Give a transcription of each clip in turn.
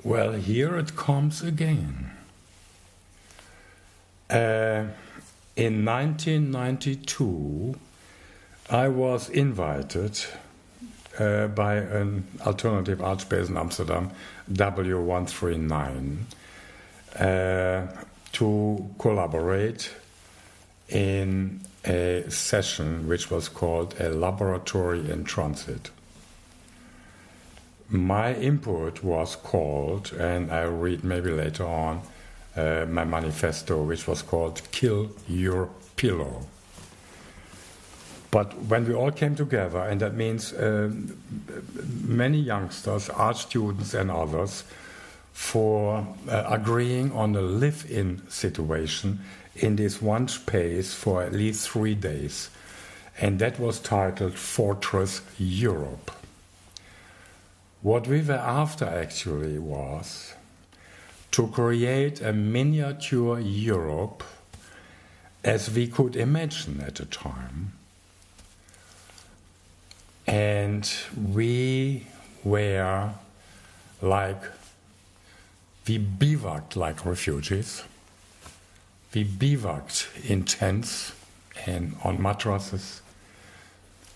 Well, here it comes again. In 1992, I was invited by an alternative art space in Amsterdam, W139, to collaborate in a session which was called a laboratory in transit. My input was called, and I'll read maybe later on, my manifesto, which was called Kill Your Pillow. But when we all came together, and that means many youngsters, art students and others, for agreeing on a live-in situation in this one space for at least 3 days. And that was titled Fortress Europe. What we were after actually was to create a miniature Europe as we could imagine at the time. And we were we bivouacked like refugees. We bivouacked in tents and on mattresses.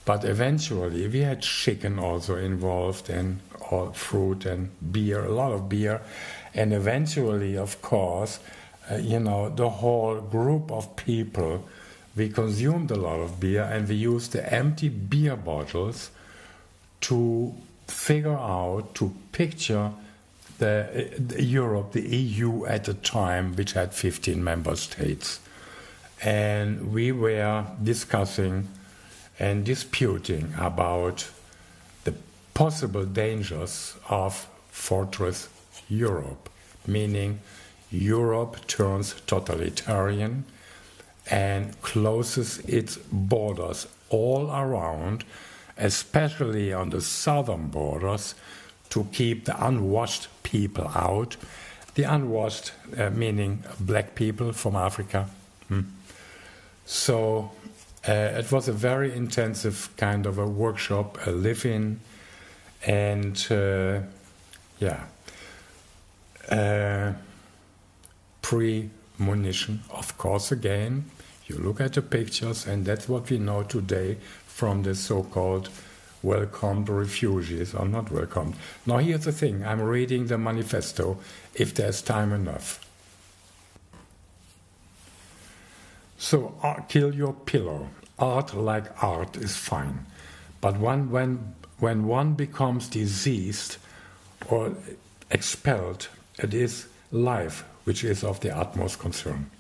But eventually we had chicken also involved and all fruit and beer, a lot of beer. And eventually, of course, the whole group of people, we consumed a lot of beer and we used the empty beer bottles to figure out, to picture the Europe, the EU at the time, which had 15 member states. And we were discussing and disputing about the possible dangers of Fortress Europe, meaning Europe turns totalitarian and closes its borders all around, especially on the southern borders, to keep the unwashed people out. The unwashed meaning black people from Africa. So it was a very intensive kind of a workshop, a live-in, and premonition, of course, again. You look at the pictures, and that's what we know today from the so-called welcomed refugees, or not welcomed. Now here's the thing, I'm reading the manifesto, if there's time enough. So, kill your pillow. Art like art is fine. But when one becomes diseased or expelled, it is life which is of the utmost concern.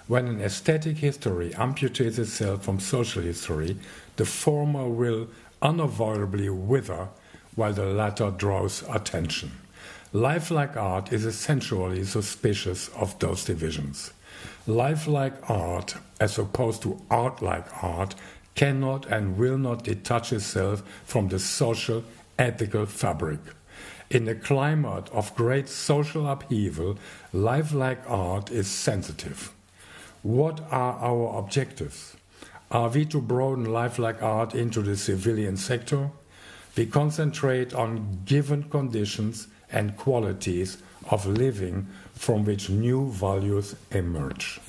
When an aesthetic history amputates itself from social history, the former will unavoidably wither while the latter draws attention. Life like art is essentially suspicious of those divisions. Life like art, as opposed to art like art, cannot and will not detach itself from the social, ethical fabric. In a climate of great social upheaval, life like art is sensitive. What are our objectives? Are we to broaden life like art into the civilian sector? We concentrate on given conditions and qualities of living from which new values emerge.